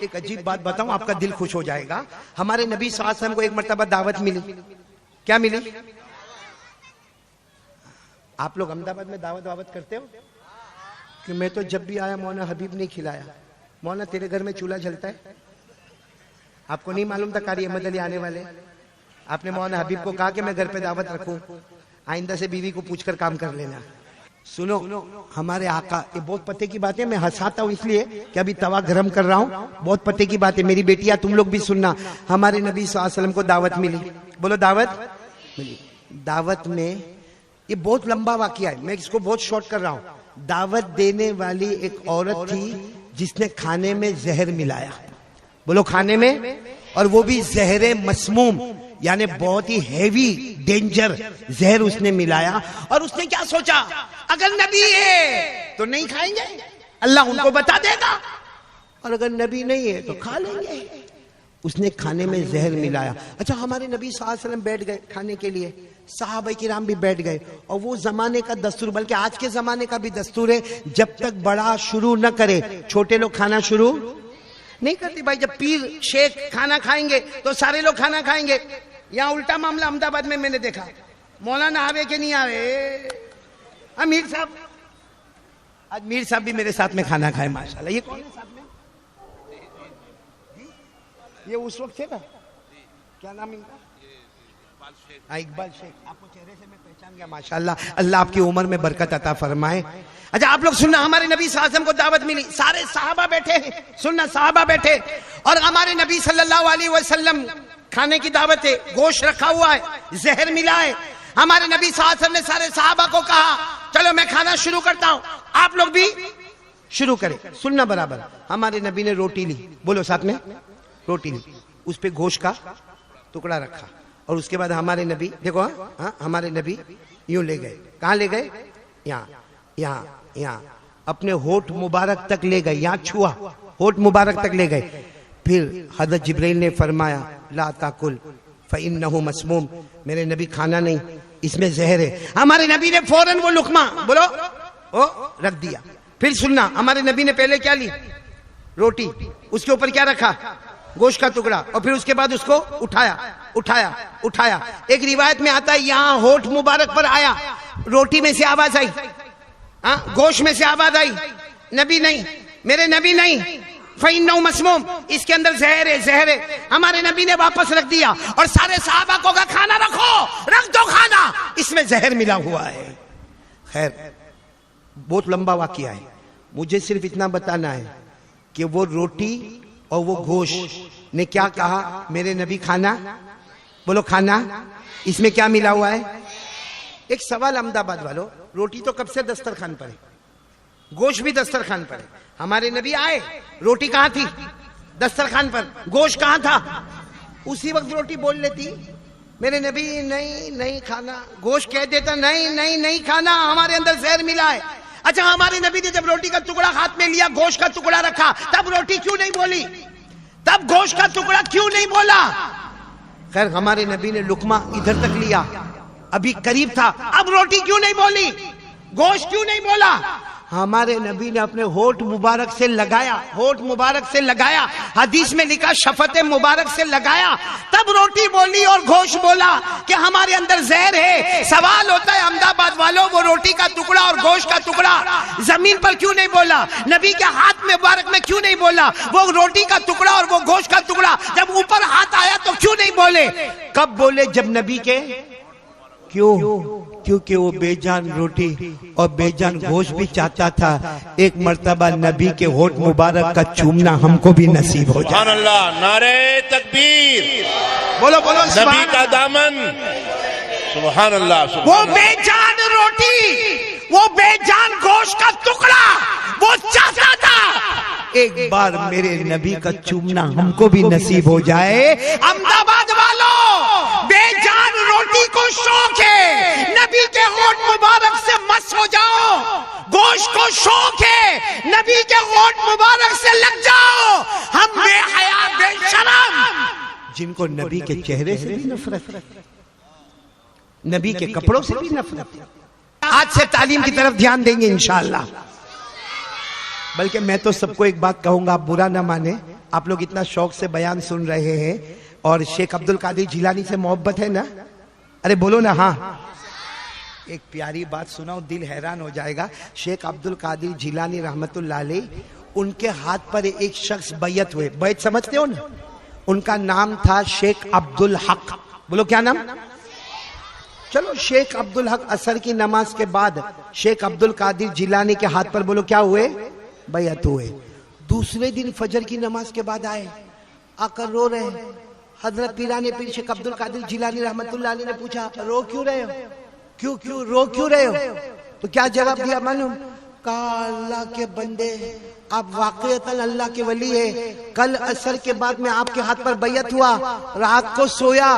एक अजीब बात बताऊं, आपका दिल खुश हो जाएगा। हमारे नबी सल्लल्लाहु अलैहि वसल्लम को एक मर्तबा दावत मिली। क्या मिली? आप लोग अहमदाबाद में दावत करते हो कि मैं तो जब भी आया मौलाना हबीब ने खिलाया। मौलाना तेरे घर में चूल्हा जलता है? आपको नहीं मालूम था कारी अहमद अली आने वाले? आपने मौलाना हबीब को कहा कि मैं घर पे दावत रखूं, आइंदा से बीवी को पूछकर काम कर लेना। सुनो, हमारे आका, ये बहुत पते की बात है, मैं हंसाता हूँ इसलिए कि अभी तवा गरम कर रहा हूँ, बहुत पते की बात है। मेरी बेटियां तुम लोग भी सुनना, हमारे नबी सल्लल्लाहु अलैहि वसल्लम को दावत मिली। बोलो दावत मिली। दावत में ये बहुत लंबा वाकया है, मैं इसको बहुत शॉर्ट कर रहा हूँ। दावत देने वाली एक औरत थी जिसने खाने में जहर मिलाया। बोलो खाने में, और वो भी जहर मसमूम, यानी बहुत ही हैवी डेंजर जहर उसने मिलाया। और उसने क्या सोचा, अगर नबी है तो नहीं खाएंगे, अल्लाह उनको बता देगा, और अगर नबी नहीं है तो खा लेंगे। उसने खाने में जहर मिलाया। अच्छा, हमारे नबी सल्लल्लाहु अलैहि वसल्लम बैठ गए खाने के लिए, सहाबा किराम भी बैठ गए, और वो जमाने का दस्तूर, बल्कि आज के जमाने का भी दस्तूर है, जब तक बड़ा शुरू न करे छोटे लोग खाना शुरू नहीं करते। भाई जब पीर शेख खाना खाएंगे तो सारे लोग खाना खाएंगे। यहाँ उल्टा मामला अहमदाबाद में मैंने देखा, मौलाना आवे के नहीं आवे, मीर साहब, आज मीर साहब भी मेरे साथ में खाना खाए माशाल्लाह। ये कौन है साथ में? ये उस वक्त थे ना, क्या नाम इनका? इकबाल शेख। आपको चेहरे से मैं पहचान गया माशाल्लाह। अल्लाह आपकी उम्र में बरकत अता फरमाए। अच्छा आप लोग सुनना, हमारे नबी सल्लल्लाहु अलैहि वसल्लम को दावत मिली, सारे सहाबा बैठे हैं, सुनना सहाबा बैठे, और हमारे नबी सल्लल्लाहु अलैहि वसल्लम खाने की दावत है, गोश्त रखा हुआ है, जहर मिला है। हमारे नबी सल्लल्लाहु अलैहि वसल्लम ने सारे सहाबा को कहा चलो मैं खाना शुरू करता हूं, आप लोग भी शुरू करें। सुनना बराबर, हमारे नबी ने रोटी ली, बोलो साथ में, रोटी ली, उस पे गोश्त का टुकड़ा रखा, और उसके बाद हमारे नबी देखो, हाँ हमारे नबी यूं ले गए। कहाँ ले गए? यहाँ यहाँ यहाँ अपने होठ मुबारक तक ले गए, यहाँ छुआ, होठ मुबारक तक ले गए। फिर हज़रत जिब्राइल ने फरमाया ला ताकुल फ़इन्नहु मस्मूम, मेरे नबी खाना नहीं, इसमें जहर है। हमारे नबी ने फौरन वो लुकमा बोलो ओ रख दिया। फिर सुनना, हमारे नबी ने पहले क्या ली? रोटी, उसके ऊपर क्या रखा? गोश्त का टुकड़ा, और फिर उसके बाद उसको उठाया उठाया उठाया। एक रिवायत में आता है यहाँ होठ मुबारक पर आया, रोटी में से आवाज आई, हाँ गोश्त में से आवाज आई, नबी नहीं, मेरे नबी नहीं, फ़इन्नहु मस्मूम, इसके अंदर जहर है, जहर है। हमारे नबी ने वापस रख दिया, और सारे सहाबा को कहा खाना रखो, रख दो खाना, इसमें जहर मिला हुआ है। खैर बहुत लंबा वाकया है, मुझे सिर्फ इतना बताना है कि वो रोटी और वो गोश्त ने क्या कहा, मेरे नबी खाना, बोलो खाना, इसमें क्या मिला हुआ है? एक सवाल अहमदाबाद वालों, रोटी तो कब से दस्तरखान पर है, गोश्त भी दस्तरखान पर है। हमारे नबी आए, रोटी कहाँ थी? दस्तरखान पर। गोश्त कहाँ था? उसी वक्त रोटी बोल लेती, मेरे नबी नहीं नहीं खाना, गोश्त कह देता नहीं नहीं नहीं खाना, हमारे अंदर जहर मिला है। अच्छा हमारे नबी ने जब रोटी का टुकड़ा हाथ में लिया, गोश्त का टुकड़ा रखा, तब रोटी क्यों नहीं बोली? तब गोश्त का टुकड़ा क्यों नहीं बोला? खैर हमारे नबी ने लुकमा इधर तक लिया, अभी करीब था, अब रोटी क्यों नहीं बोली? गोश्त क्यों नहीं बोला? हमारे नबी ने अपने होठ मुबारक से लगाया, होठ मुबारक से लगाया, हदीस में लिखा शफत मुबारक से लगाया, तब रोटी बोली और गोश्त बोला कि हमारे अंदर जहर है। सवाल होता है अहमदाबाद वालों, वो रोटी का टुकड़ा और गोश्त का टुकड़ा जमीन पर क्यों नहीं बोला? नबी के हाथ में मुबारक में क्यों नहीं बोला? वो रोटी का टुकड़ा और वो गोश्त का टुकड़ा जब ऊपर हाथ आया तो क्यों नहीं बोले? कब बोले? जब नबी के, क्यों? क्योंकि वो बेजान रोटी और बेजान गोश्त भी चाहता था, एक मर्तबा नबी के होठ मुबारक का चूमना हमको भी नसीब हो जाए। सुभान अल्लाह, नारे तकबीर, बोलो बोलो नबी का दामन, सुभान अल्लाह। वो बेजान रोटी, वो बेजान गोश्त का टुकड़ा वो चाहता था एक बार मेरे नबी का चूमना हमको भी नसीब हो जाए। अहमदाबाद वालों, बेजान रोटी को शौक है, नबी के होठ मुबारक से मस्त हो जाओ। गोश्त को शौक है, नबी के होठ मुबारक से लग जाओ। हम बेहया बेशरम, जिनको नबी के चेहरे से भी नफरत, नबी के कपड़ों से भी नफरत, आज से तालीम की तरफ ध्यान देंगे इंशाअल्लाह। बल्कि मैं तो सबको एक बात कहूंगा, आप बुरा ना माने, आप लोग इतना शौक से बयान सुन रहे हैं और शेख अब्दुल कादिर जिलानी से मोहब्बत है ना? अरे बोलो ना हाँ। एक प्यारी बात सुनाओ, दिल हैरान हो जाएगा। शेख अब्दुल कादिर जिलानी रहमतुल्लाह अलैह, उनके हाथ पर एक शख्स बैयत हुए। बैयत समझते हो ना? उनका नाम था शेख अब्दुल हक। बोलो क्या नाम? चलो, शेख अब्दुल हक असर की नमाज के बाद शेख अब्दुल कादिर जिलानी के हाथ पर बोलो क्या हुए? बैयत हुए। दूसरे दिन फजर की नमाज के बाद आए, आकर रो रहे। हजरत पीराने पीर शेख अब्दुल कादिर जिलानी रहमतुल्लाह अलैह ने पूछा, रो क्यों रहे हो? क्यों रो क्यों रहे हो? तो क्या जवाब दिया मालूम? कहा, अल्लाह के बंदे, आप वाकईतन अल्लाह के वली है। कल असर के बाद में आपके हाथ पर बैयत हुआ, रात को सोया,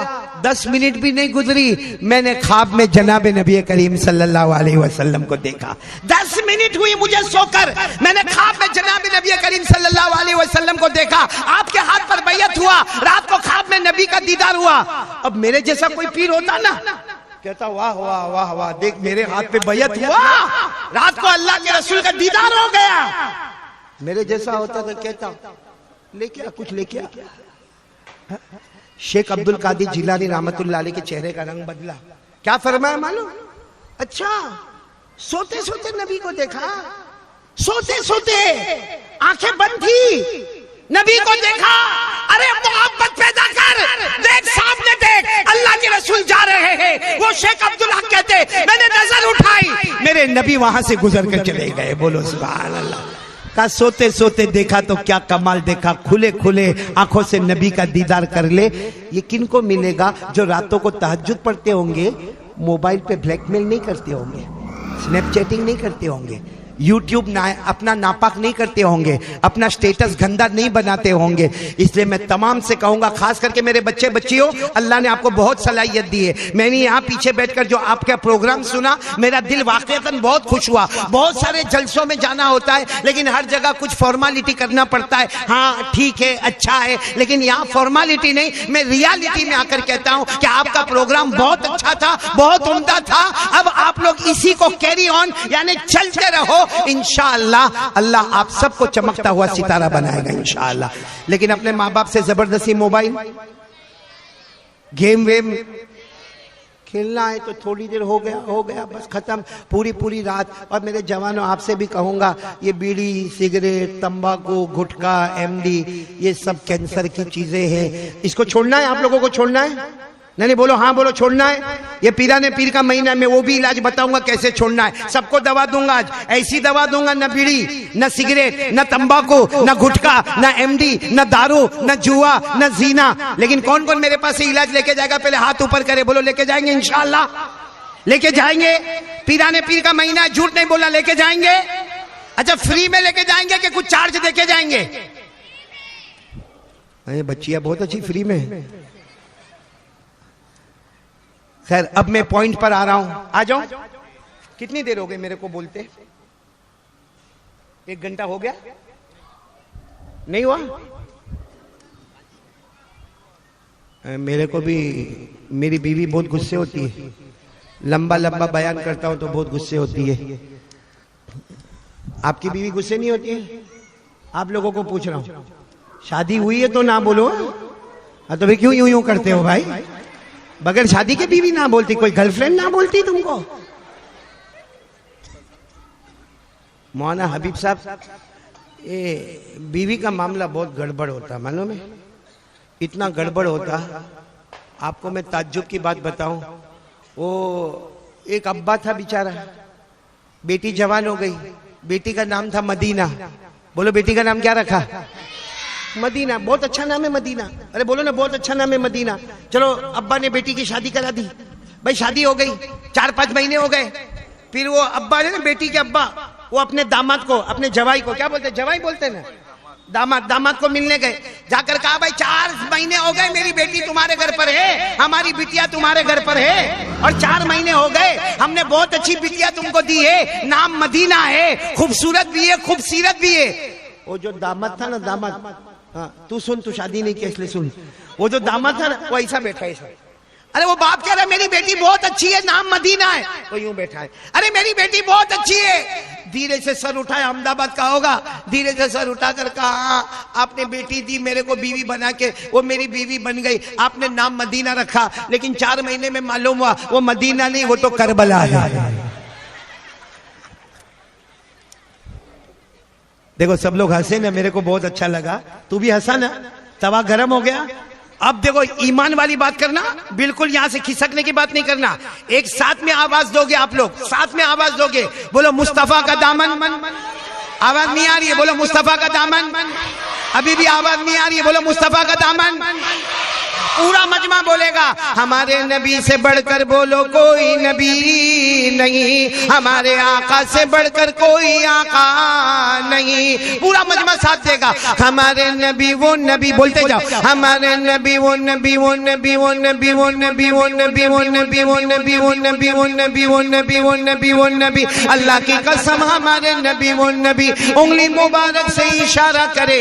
10 मिनट भी नहीं गुजरी, मैंने ख्वाब में जनाब नबी करीम सल्लल्लाहु अलैहि वसल्लम को देखा। 10 मिनट हुई मुझे सोकर, मैंने ख्वाब में जनाब नबी करीम सल्लल्लाहु अलैहि वसल्लम को देखा। आपके हाथ पर बैयत हुआ, रात को ख्वाब में नबी का दीदार हुआ। अब मेरे जैसा कोई पीर होता ना, कहता वाह वाह वाह वाह, देख मेरे हाथ पे बैयत हुआ, रात को अल्लाह के रसूल का दीदार हो गया। मेरे जैसा होता तो कहता लेके आ, कुछ लेके आ। शेख अब्दुल कादिर जिलानी रहमतुल्लाह अलैह के चेहरे का रंग बदला। क्या फरमाया मालूम? अच्छा, सोते सोते नबी को देखा, सोते सोते आंखें बंद थी, नबी को देखा। अरे मोहब्बत पैदा कर, देख सामने देख, अल्लाह के रसूल जा रहे हैं। वो शेख अब्दुल हक कहते, मैंने नजर उठाई, मेरे नबी वहां से गुजर कर चले गए। बोलो सुभान अल्लाह। का सोते सोते देखा तो क्या कमाल देखा, खुले खुले आंखों से नबी का दीदार कर ले। ये किनको मिलेगा? जो रातों को तहज्जुद पढ़ते होंगे, मोबाइल पे ब्लैकमेल नहीं करते होंगे, स्नैपचैटिंग नहीं करते होंगे, यूट्यूब अपना नापाक नहीं करते होंगे, अपना स्टेटस गंदा नहीं बनाते होंगे। इसलिए मैं तमाम से कहूंगा, खास करके मेरे बच्चे बच्चियों, अल्लाह ने आपको बहुत सलाहियत दी है। मैंने यहाँ पीछे बैठकर जो आपका प्रोग्राम सुना, मेरा दिल वाकईतन बहुत खुश हुआ। बहुत सारे जलसों में जाना होता है, लेकिन हर जगह कुछ फॉर्मालिटी करना पड़ता है। हाँ ठीक है, अच्छा है, लेकिन यहाँ फॉर्मालिटी नहीं, मैं रियलिटी में आकर कहता हूँ कि आपका प्रोग्राम बहुत अच्छा था, बहुत उम्दा था। अब आप लोग इसी को कैरी ऑन, यानी चलते रहो, इंशाअल्लाह अल्लाह आप सबको चमकता हुआ सितारा बनाएगा इंशाअल्लाह। लेकिन अपने माँ बाप से जबरदस्ती मोबाइल गेम वेम खेलना है तो थोड़ी देर हो गया बस खत्म, पूरी रात। और मेरे जवानों, आपसे भी कहूंगा, ये बीड़ी, सिगरेट, तंबाकू, गुटखा, एमडी, ये सब कैंसर की चीजें हैं। इसको छोड़ना है, आप लोगों को छोड़ना है। नहीं बोलो हाँ, बोलो छोड़ना है। ये पीराने पीर का महीना में वो भी इलाज बताऊंगा कैसे छोड़ना है। सबको दवा दूंगा आज, ऐसी दवा दूंगा, न बीड़ी, न सिगरेट, न तंबाकू, न गुटखा, न एमडी, न दारू, न जुआ, न जीना। लेकिन कौन कौन मेरे पास से इलाज लेके जाएगा? पहले हाथ ऊपर करे, बोलो लेके जाएंगे इंशाअल्लाह, लेके जाएंगे। पीराने पीर का महीना, झूठ नहीं बोला, लेके जाएंगे। अच्छा, फ्री में लेके जाएंगे कि कुछ चार्ज देके जाएंगे? अरे बच्चियां बहुत अच्छी फ्री में। खैर, अब मैं पॉइंट पर आ रहा हूं, आ जाऊं। कितनी देर हो गई मेरे को बोलते? 1 घंटा हो गया? नहीं हुआ? मेरे को भी मेरी बीवी बहुत गुस्से होती है, लंबा लंबा बयान करता हूं तो बहुत गुस्से होती है। आपकी बीवी गुस्से नहीं होती है? आप लोगों को पूछ रहा हूं, शादी हुई है तो ना बोलो। हाँ तो भाई क्यों यूं करते हो भाई? बगैर शादी के बीवी ना बोलती, कोई गर्लफ्रेंड ना बोलती तुमको? मौलाना हबीब साहब, ये बीवी का मामला बहुत गड़बड़ होता, मालूम है? इतना गड़बड़ होता, आपको मैं ताज्जुब की बात बताऊं। वो एक अब्बा था बेचारा, बेटी जवान हो गई, बेटी का नाम था मदीना। बोलो बेटी का नाम क्या रखा? मदीना। बहुत अच्छा नाम है मदीना। अरे बोलो ना, बहुत अच्छा नाम है मदीना। चलो, अब्बा ने बेटी की शादी करा दी, भाई शादी हो गई, 4-5 महीने हो गए। फिर वो अब्बा है ना, बेटी के अब्बा, वो अपने दामाद को, अपने जवाई को, क्या बोलते हैं, जवाई बोलते हैं ना, दामाद को मिलने गए। जाकर कहा, भाई 4 महीने हो गए मेरी बेटी तुम्हारे घर पर है, हमारी बिटिया तुम्हारे घर पर है, और 4 महीने हो गए हमने बहुत अच्छी बिटिया तुमको दी है, नाम मदीना है, खूबसूरत भी है, खूबसीरत भी है। वो जो दामाद था ना, दामाद, हाँ तू सुन, तू शादी नहीं की इसलिए सुन। वो जो दामाद था ना, वो ऐसा बैठा, ऐसा अरे वो बाप कह रहा है मेरी बेटी बहुत अच्छी है, नाम मदीना है, तो यूं बैठा है, अरे मेरी बेटी बहुत अच्छी है। धीरे से सर उठाया, अहमदाबाद का होगा, धीरे से सर उठाकर कहा आपने बेटी दी मेरे को बीवी बना के, वो मेरी बीवी बन गई, आपने नाम मदीना रखा, लेकिन 4 महीने में मालूम हुआ वो मदीना नहीं, वो तो करबला है। देखो सब लोग हंसे ना, मेरे को बहुत अच्छा लगा, तू भी हंसा ना, तवा गरम हो गया। अब देखो ईमान वाली बात करना, बिल्कुल यहां से खिसकने की बात नहीं करना। एक साथ में आवाज दोगे आप लोग, साथ में आवाज दोगे, बोलो मुस्तफा का दामन। आवाज नहीं आ रही है, बोलो मुस्तफा का दामन। अभी भी आवाज नहीं आ रही है, बोलो मुस्तफा का दामन। पूरा मजमा बोलेगा हमारे नबी से बढ़कर बोलो कोई नबी नहीं, हमारे आका से बढ़कर कोई आका नहीं। पूरा मजमा साथ देगा, हमारे नबी वो नबी, बोलते जाओ, हमारे नबी वो नबी, वो नबी, वो नबी, वो नबी, वो नबी, वो नबी, वो नबी, वो नबी, वो नबी, वो नबी, वो नबी, वो नबी। अल्लाह की कसम हमारे नबी वो नबी, उंगली मुबारक से इशारा करे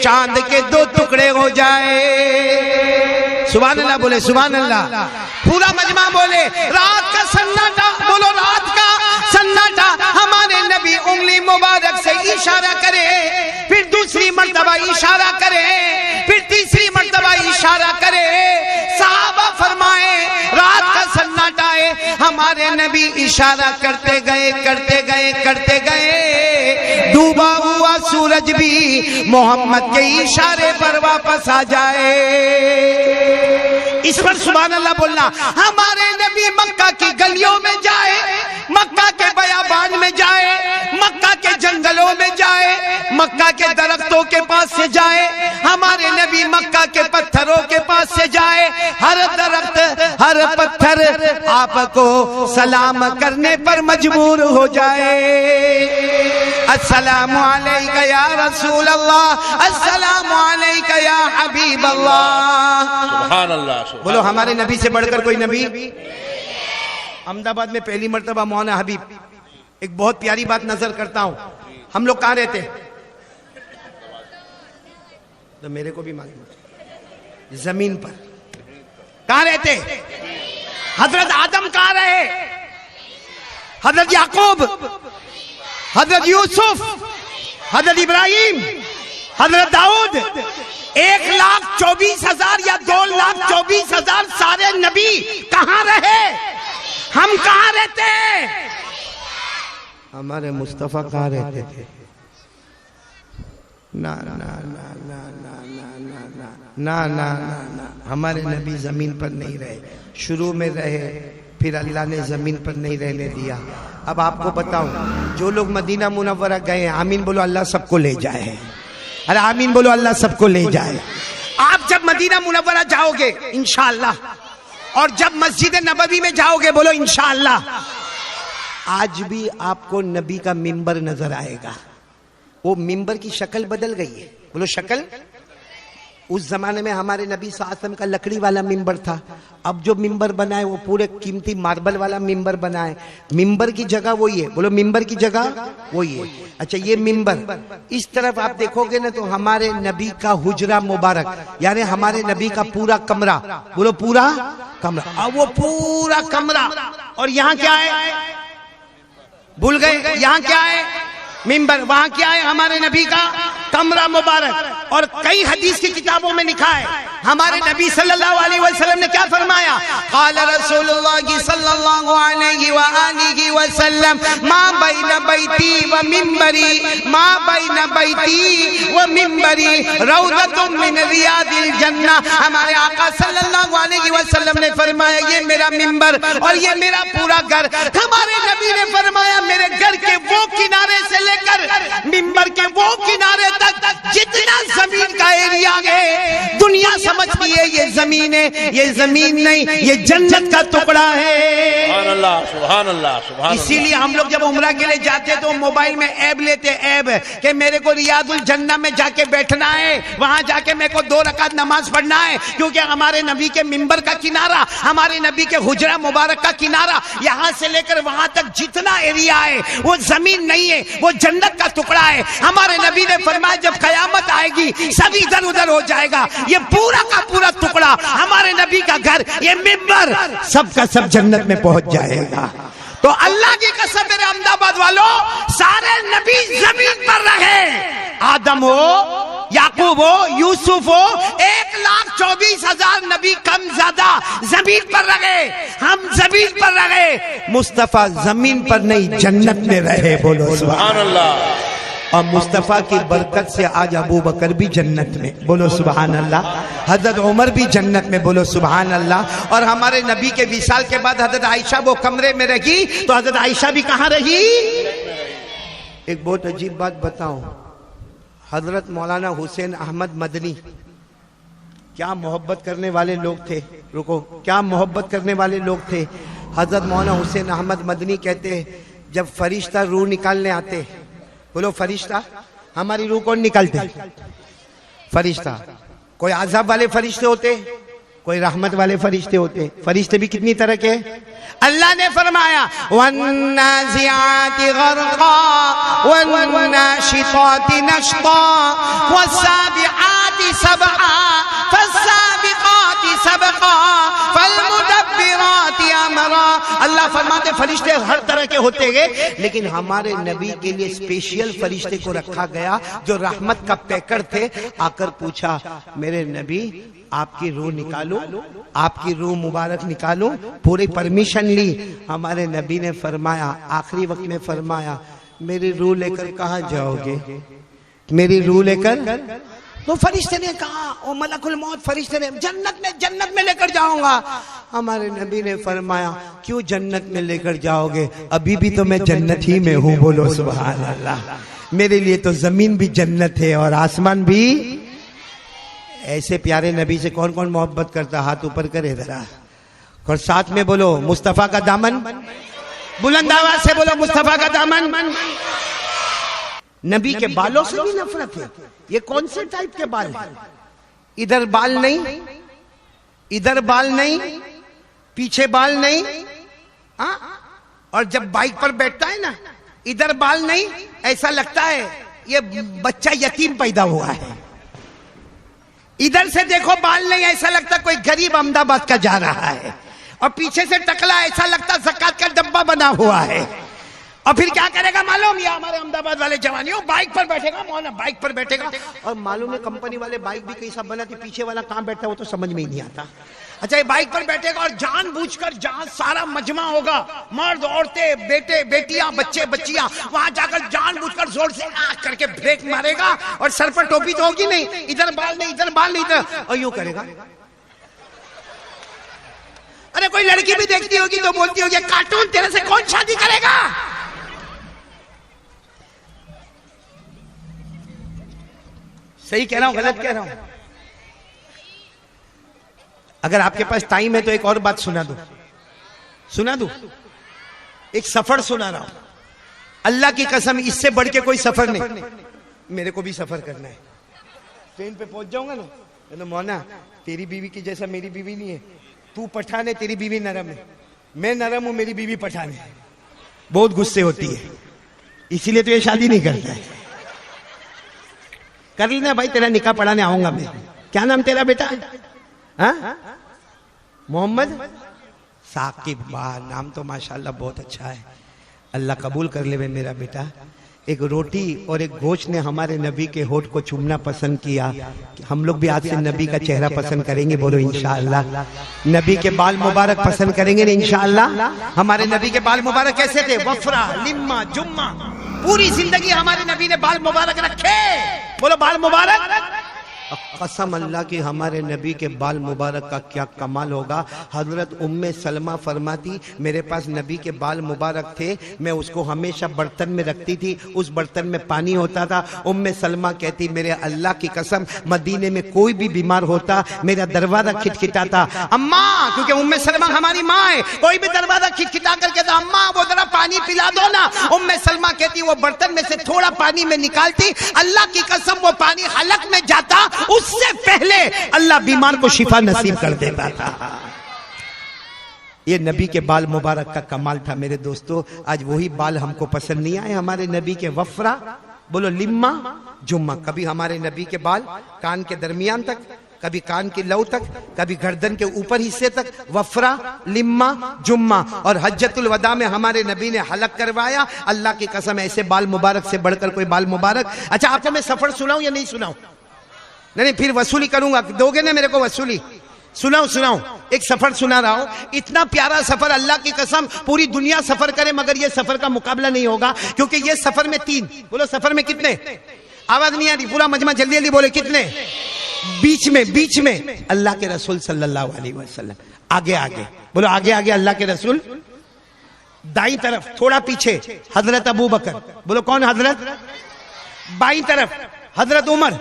चांद के 2 टुकड़े हो जाए। सुभान अल्लाह बोले, सुभान अल्लाह। पूरा मजमा बोले, रात का सन्नाटा, बोलो रात का सन्नाटा, हमारे नबी उंगली मुबारक से इशारा करे, फिर दूसरी मर्तबा इशारा करे, फिर तीसरी मर्तबा इशारा करे। साहबा फरमाए रात का सन्नाटा है, हमारे नबी इशारा करते गए, करते गए, करते गए, डूबा हुआ सूरज भी मोहम्मद के इशारे पर वापस आ जाए। इस पर सुभान अल्लाह बोलना। हमारे नबी मक्का की गलियों में जाए, मक्का के बयाबान में जाए, मक्का के जंगलों में जाए, मक्का के दरख्तों के पास से जाए, हमारे नबी मक्का के पत्थरों के पास से जाए, हर दरख्त हर पत्थर आपको सलाम करने पर मजबूर हो जाए। अस्सलामु अलैका या रसूल अल्लाह, अस्सलामु अलैका या हबीब अल्लाह। सुभान अल्लाह। बोलो हमारे नबी से बढ़कर कोई नबी। अहमदाबाद में पहली मर्तबा मौलाना हबीब, एक बहुत प्यारी बात नजर करता हूं। हम लोग कहां रहते, तो मेरे को भी मालूम, जमीन पर कहां रहते। हजरत आदम कहां रहे, हजरत याकूब, हजरत यूसुफ, हजरत इब्राहिम, हजरत दाऊद, 1,24,000 या 2,24,000 सारे नबी कहां रहे, हम कहां रहते हैं। हमारे मुस्तफा कहां रहते थे। ना ना ना ना ना ना ना ना ना ना ना, हमारे नबी जमीन पर नहीं रहे, शुरू में रहे, फिर अल्लाह ने जमीन पर नहीं रहने दिया। अब आपको बताऊं, जो लोग मदीना मुनव्वरा गए, आमीन बोलो, अल्लाह सबको ले जाए। अरे आमीन बोलो, अल्लाह सबको ले जाए। आप जब मदीना मुनव्वरा जाओगे इंशाअल्लाह, और जब मस्जिद नबवी में जाओगे, बोलो इंशाअल्लाह, आज भी आपको नबी का मिंबर नजर आएगा। वो मिंबर की शक्ल बदल गई है, बोलो शक्ल। उस जमाने में हमारे नबी सल्लल्लाहु अलैहि वसल्लम का लकड़ी वाला मिंबर था, अब जो मिंबर बना है वो पूरे कीमती मार्बल वाला मिंबर बना है। मिंबर की जगह वही है, बोलो मिंबर की जगह वही है। अच्छा ये मिंबर, इस तरफ आप देखोगे ना तो हमारे नबी का हुजरा मुबारक, यानी हमारे नबी का पूरा कमरा, बोलो पूरा कमरा, अब वो पूरा कमरा। और यहाँ क्या है, भूल गए, यहाँ क्या है, मिंबर, वहां क्या है, हमारे नबी का कमरा मुबारक। और कई हदीस की किताबों में लिखा है, हमारे नबी सल्लल्लाहु अलैहि वसल्लम ने क्या फरमाया, क़ाल रसूलुल्लाह सल्लल्लाहु अलैहि वसल्लम, मा बैन बैती व मिंबरी, मा बैन बैती व मिंबरी रौज़तुम मिन रियादिल जन्नह। हमारे आका सल्लल्लाहु अलैहि वसल्लम ने फरमाया, ये मेरा मिंबर और ये मेरा पूरा घर। हमारे नबी ने फरमाया, मेरे घर के वो किनारे से लेकर मिंबर के वो किनारे तक जितना जमीन का एरिया है, दुनिया समझती है ये जमीन है, ये जमीन नहीं, ये जन्नत का टुकड़ा है। सुभान अल्लाह, सुभान अल्लाह, सुभान अल्लाह। इसीलिए हम लोग जब उम्रा के लिए जाते तो मोबाइल में ऐप लेते, ऐप कि मेरे को रियादुल जन्नह में जाके बैठना है, वहां जाके मेरे को 2 रकात नमाज पढ़ना है, क्योंकि हमारे नबी के मिंबर का किनारा, हमारे नबी के हुजरा मुबारक का किनारा, यहां से लेकर वहां तक जितना एरिया है वो जमीन नहीं है, वो जन्नत का टुकड़ा है। हमारे नबी ने फरमाया, जब कयामत आएगी सब इधर उधर हो जाएगा, ये पूरा पूरा का पूरा टुकड़ा, हमारे नबी का घर, ये मिंबर सब का सब जन्नत में पहुंच जाएगा। तो अल्लाह की कसम मेरे अहमदाबाद वालों, सारे नबी जमीन पर रहे, आदम हो, याकूब हो, यूसुफ हो, 1,24,000 नबी कम ज्यादा जमीन पर रहे, हम जमीन पर रहे, मुस्तफा जमीन पर नहीं जन्नत में रहे। बोलो सुभान अल्लाह। और मुस्तफ़ा की बरकत से आज अबू बकर भी जन्नत में, बोलो सुभान अल्लाह। हजरत उमर भी जन्नत में, बोलो सुभान अल्लाह। और हमारे नबी के विसाल के बाद हजरत आयशा वो कमरे में रही, तो हजरत आयशा भी कहाँ रही? एक बहुत अजीब बात बताऊं, हजरत मौलाना हुसैन अहमद मदनी क्या मोहब्बत करने वाले लोग थे। रुको, क्या मोहब्बत करने वाले लोग थे। हजरत मौलाना हुसैन अहमद मदनी कहते, जब फरिश्ता रूह निकालने आते, बोलो फरिश्ता, हमारी रूह कौन निकालते? फरिश्ता। कोई आज़ाब वाले फरिश्ते होते, कोई रहमत वाले फरिश्ते होते। फरिश्ते भी कितनी तरह के? अल्लाह ने फरमाया वन्नाज़िआति ग़रक़ा वन्नाशिताति नश्ता वस्साबिआति सबआ फस्साबिक़ाति सबक़ा फल्मुदब्बिराति अमरा। अल्लाह फरमाते फरिश्ते हर तरह के होते गए, लेकिन हमारे नबी के लिए स्पेशल फरिश्ते को रखा गया जो रहमत का पैकर थे। आकर पूछा, मेरे नबी आपकी रूह निकालो, आपकी रूह मुबारक निकालो। पूरी परमिशन ली। हमारे नबी ने फरमाया, आखिरी वक्त में फरमाया, मेरी रूह लेकर कहाँ जाओगे? मेरी रूह लेकर? तो फरिश्ते ने कहा, ओ मलकुल मौत, फरिश्ते ने, जन्नत में लेकर जाऊंगा। हमारे नबी ने फरमाया, क्यों जन्नत में लेकर जाओगे? अभी भी तो मैं जन्नत ही में हूँ। बोलो सुभान अल्लाह। मेरे लिए तो जमीन भी जन्नत है और आसमान भी। ऐसे प्यारे नबी से कौन कौन मोहब्बत करता? हाथ ऊपर करे जरा, और साथ में बोलो मुस्तफा का दामन, बुलंद आवाज से बोलो मुस्तफा का दामन। नबी के बालों से भी नफरत है। ये कौन से टाइप के बाल है? इधर बाल नहीं, इधर बाल नहीं, पीछे बाल नहीं, और जब बाइक पर बैठता है ना, इधर बाल नहीं, ऐसा लगता है ये बच्चा यतीम पैदा हुआ है। इधर से देखो बाल नहीं, ऐसा लगता कोई गरीब अहमदाबाद का जा रहा है। और पीछे से टकला, ऐसा लगता ज़कात का डब्बा बना हुआ है। और फिर क्या करेगा मालूम? ये हमारे अहमदाबाद वाले जवानियों बाइक पर बैठेगा, मौलाना बाइक पर बैठेगा, और मालूम है कंपनी वाले बाइक भी कैसा बना कि पीछे वाला कहां बैठा है वो तो समझ में ही नहीं आता। अच्छा, ये बाइक पर बैठेगा और जानबूझकर जहां सारा मजमा होगा, मर्द, औरतें, बेटे, बेटियां, बच्चे, बच्चियां, वहां जाकर जानबूझकर जोर से आंख करके ब्रेक मारेगा। और सर पर टोपी तो होगी नहीं, इधर बाल नहीं, इधर बाल नहीं, इधर, और यूं करेगा। अरे कोई लड़की भी देखती होगी तो बोलती होगी, कार्टून, तेरे से कौन शादी करेगा? सही कह रहा हूं, गलत कह रहा हूं? अगर आपके पास टाइम है तो एक और बात सुना दो। एक सफर सुना रहा हूं, अल्लाह की कसम, इससे बढ़ के कोई सफर नहीं। मेरे को भी सफर करना है, ट्रेन पे पहुंच जाऊंगा ना, तो मौना तेरी बीवी की जैसा मेरी बीवी नहीं है, तू पठान है, तेरी बीवी नरम है, मैं नरम हूं, मेरी बीवी पठान है, बहुत गुस्से होती है, इसीलिए तो ये शादी नहीं करता है। कर लेना भाई, तेरा निकाह पढ़ाने आऊंगा मैं। क्या नाम तेरा बेटा? हाँ, मोहम्मद साकिब। वाह, नाम तो माशाल्लाह बहुत अच्छा है, अल्लाह कबूल कर ले मेरा बेटा। एक रोटी और एक गोश्त ने हमारे नबी के होठ को चूमना पसंद किया। हम लोग भी आज से नबी का चेहरा पसंद करेंगे, बोलो इंशाअल्लाह। नबी के बाल मुबारक पसंद करेंगे ना इंशाअल्लाह। हमारे नबी के बाल मुबारक कैसे थे? वफरा, लिम्मा, जुम्मा, पूरी जिंदगी हमारे नबी ने बाल मुबारक रखे। बोलो बाल मुबारक। कसम अल्लाह की, हमारे नबी के बाल मुबारक का क्या कमाल होगा। हजरत उम्मे सलमा फरमाती, मेरे पास नबी के बाल मुबारक थे, मैं उसको हमेशा बर्तन में रखती थी, उस बर्तन में पानी होता था। उम्मे सलमा कहती, मेरे अल्लाह की कसम, मदीने में कोई भी बीमार होता, मेरा दरवाजा खिटखिटाता, अम्मा, क्योंकि उम्मे सलमा हमारी माँ है, कोई भी दरवाजा खिटखिटा कर कहता, अम्मा वो जरा पानी पिला दो ना। उम्मे सलमा कहती, वो बर्तन में से थोड़ा पानी में निकालती, अल्लाह की कसम वो पानी हलक में जाता, उससे पहले अल्लाह बीमार को शिफा नसीब कर देता था। ये नबी के बाल मुबारक का कमाल था मेरे दोस्तों। आज वही बाल हमको पसंद नहीं आए, हमारे नबी के वफरा, बोलो लिम्मा, जुम्मा। कभी हमारे नबी के बाल कान के दरमियान तक, कभी कान की लौ तक, कभी गर्दन के ऊपर हिस्से तक, वफरा, लिम्मा, जुम्मा, और हज्जतुल वदा में हमारे नबी ने हलक करवाया। अल्लाह की कसम, ऐसे बाल मुबारक से बढ़कर कोई बाल मुबारक। अच्छा, आपको मैं सफर सुनाऊं या नहीं सुनाऊं? नहीं, फिर वसूली करूंगा, दोगे ना मेरे को वसूली? सुनाऊं एक सफर सुना रहा हूं, इतना प्यारा सफर, अल्लाह की कसम पूरी दुनिया सफर करे मगर ये सफर का मुकाबला नहीं होगा, क्योंकि ये सफर में 3, बोलो सफर में कितने? आवाज नहीं आ रही, पूरा मजमा जल्दी जल्दी बोले, कितने? बीच में अल्लाह के रसूल सल्लल्लाहु अलैहि वसल्लम, आगे बोलो, आगे अल्लाह के रसूल, दाई तरफ थोड़ा पीछे हजरत अबू बकर, बोलो कौन हजरत? बाई तरफ हजरत उमर।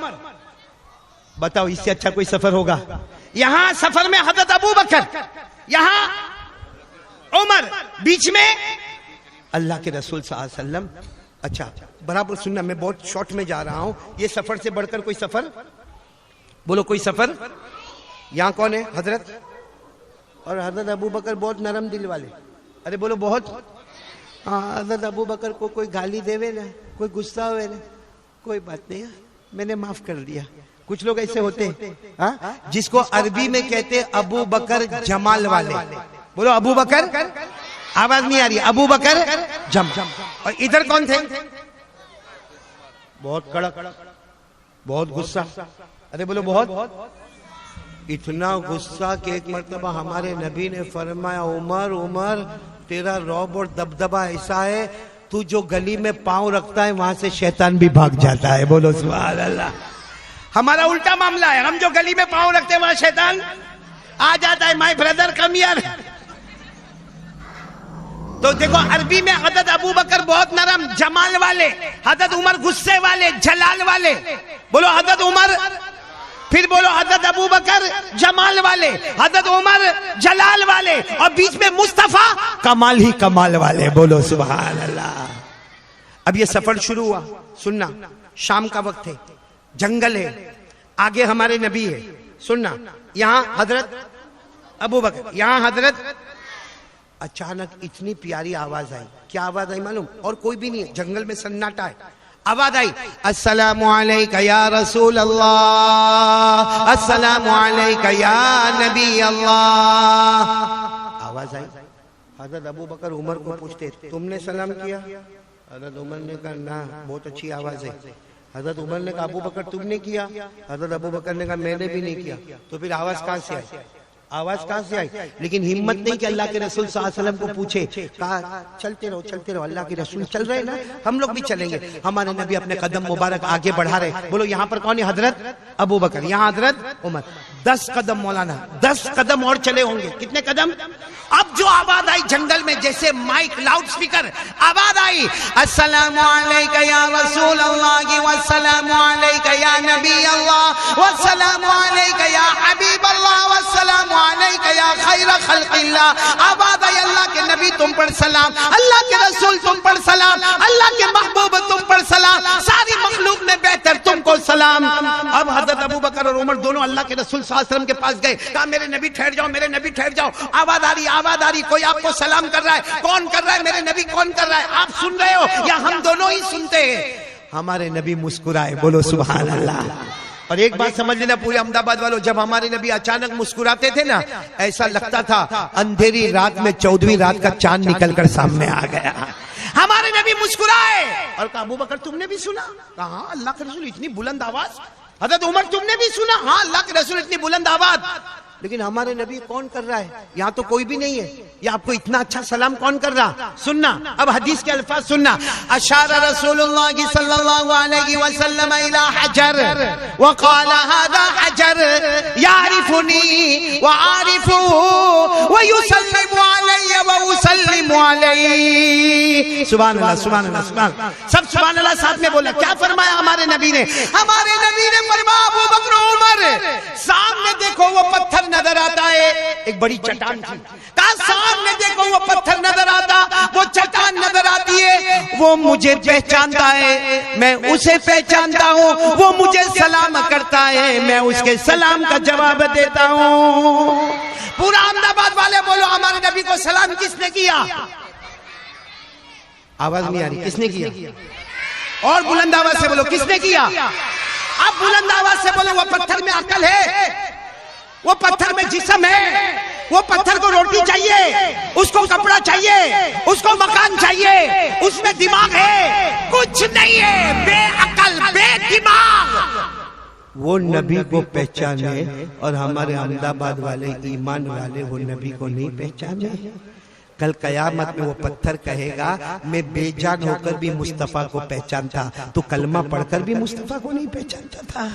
बताओ इससे अच्छा कोई सफर होगा? यहां सफर में हजरत अबू बकर, यहां उमर, बीच में अल्लाह के रसूल सल्लल्लाहु अलैहि वसल्लम। अच्छा बराबर सुनना, मैं बहुत शॉर्ट में जा रहा हूं, ये सफर से बढ़कर कोई सफर, बोलो कोई सफर? यहां कौन है? हजरत, और हजरत अबू बकर बहुत नरम दिल वाले, अरे बोलो बहुत। हजरत अबू बकर को कोई गाली देवे ना, कोई गुस्सा हुए ना, कोई बात नहीं, मैंने माफ कर दिया। कुछ लोग ऐसे होते हैं जिसको अरबी में कहते अबू बकर जमाल वाले, बोलो अबू बकर, आवाज नहीं आ रही, अबू बकर जमाल। और इधर कौन थे? बहुत कड़क, बहुत गुस्सा, अरे बोलो बहुत, इतना गुस्सा कि एक मर्तबा हमारे नबी ने फरमाया, उमर तेरा रौब और दबदबा ऐसा है, तू जो गली में पांव रखता है वहां से शैतान भी भाग जाता है। बोलो सुभान अल्लाह। हमारा उल्टा मामला है, हम जो गली में पांव रखते हैं वहां शैतान आ जाता है। My brother come here. तो देखो अरबी में हजरत अबू बकर बहुत नरम जमाल वाले, हजरत उमर गुस्से वाले जलाल वाले, बोलो हजरत उमर, फिर बोलो हजरत अबू बकर जमाल वाले, हजरत उमर जलाल वाले, और बीच में मुस्तफा कमाल ही कमाल वाले। बोलो सुभान अल्लाह। अब ये सफर शुरू हुआ, सुनना, शाम का वक्त है, जंगल है, आगे हमारे नबी है, सुनना, यहां हजरत अबू बकर, यहां हजरत। अचानक इतनी प्यारी आवाज आई, क्या आवाज आई मालूम? और कोई भी नहीं है, जंगल में सन्नाटा है, आवाज आई, अस्सलामु अलैका या रसूल अल्लाह, अस्सलामु अलैका या नबी अल्लाह। आवाज आई, हजरत अबू बकर उमर को पूछते, तुमने सलाम किया? हजरत उमर ने कहा ना, बहुत अच्छी आवाज है। हजरत उमर ने कहा अबू बकर तुमने किया? हजरत अबू बकर ने कहा मैंने भी नहीं किया। तो फिर आवाज कहां से आई? आवाज कहां से आई? लेकिन हिम्मत नहीं कि अल्लाह के रसूल सल्लल्लाहु अलैहि वसल्लम को पूछे। कहा चलते रहो, अल्लाह के रसूल चल रहे ना, हम लोग भी चलेंगे। हमारे नबी अपने कदम मुबारक आगे बढ़ा रहे। बोलो यहाँ पर कौन है? हजरत अबू बकर, यहाँ हजरत उमर। 10 कदम मौलाना, 10 कदम और चले होंगे। कितने कदम? अब जो आवाज आई जंगल में, जैसे माइक लाउड स्पीकर आवाज आई, अस्सलामु अलैका या रसूल अल्लाह, वस्सलामु अलैका या नबी अल्लाह, वस्सलामु अलैका या हबीब अल्लाह, वस्सलामु अलैका या खैर खल्क़िल्लाह। आवाज आई, अल्लाह के नबी तुम पर सलाम, अल्लाह के रसूल तुम पर सलाम, अल्लाह के महबूब तुम पर सलाम, सारी मखलूक में बेहतर तुमको सलाम। अब हजरत अबू बकर और उमर दोनों अल्लाह के रसूल सल्लल्लाहु अलैहि वसल्लम के पास गए, कहा मेरे नबी ठहर जाओ, मेरे नबी ठहर जाओ, आवाज आ रही, कोई आपको सलाम कर रहा है। कौन कर रहा है? मेरे नबी कौन कर रहा है? आप सुन रहे हो या हम दोनों ही सुनते हैं? हमारे नबी मुस्कुराए। बोलो सुभान अल्लाह। और एक बात समझ लेना पूरे अहमदाबाद वालों, जब हमारे नबी अचानक मुस्कुराते थे ना, ऐसा लगता था अंधेरी रात में 14वीं रात का चांद निकलकर सामने आ गया। हमारे नबी मुस्कुराए और कहा अबू बकर तुमने भी सुना? कहा अल्लाह के रसूल इतनी बुलंद आवाज। हजरत उमर तुमने भी सुना? हाँ अल्लाह के रसूल इतनी बुलंद आवाज। लेकिन हमारे नबी कौन कर रहा है? यहाँ तो कोई भी नहीं है, ये आपको इतना अच्छा सलाम कौन कर रहा? सुनना, अब हदीस के अल्फाज सुनना। अशारा रसूलुल्लाह सल्लल्लाहु अलैहि वसल्लम इला हजर व क़ाल हादा हजर यारिफुनी व आरिफु व युसल्लिमु अलैहि व उसल्लिमु अलैहि। सुभान अल्लाह, सुभान अल्लाह, सुभान, सब सुभान अल्लाह साथ में बोला। क्या फरमाया हमारे नबी ने? हमारे नबी ने फरमाया अबू बकर उमर सामने देखो वो पत्थर नजर आता है, एक बड़ी चट्टान थी। कहा सामने देखो वो पत्थर नजर आता, वो चट्टान नजर आती है, वो मुझे पहचानता है, मैं उसे पहचानता हूँ, वो मुझे सलाम करता है, मैं उसके सलाम का जवाब देता हूँ। पूरा अहमदाबाद वाले बोलो हमारे नबी को सलाम किसने किया? आवाज नहीं आ रही, किसने किया? और बुलंद आवाज से बोलो किसने किया? अब बुलंद आवाज से बोलो वो पत्थर में अकल है। वो पत्थर में जिस्म है, वो पत्थर को रोटी चाहिए, उसको कपड़ा चाहिए, उसको मकान चाहिए, उसमें दिमाग है, कुछ नहीं है, बेअकल बेदिमाग। वो नबी को पहचाने और हमारे अहमदाबाद वाले ईमान वाले वो नबी को नहीं पहचाने। कल कयामत में वो पत्थर कहेगा मैं बेजान होकर भी मुस्तफा को पहचानता, तो कलमा पढ़कर भी मुस्तफा को नहीं पहचानता था।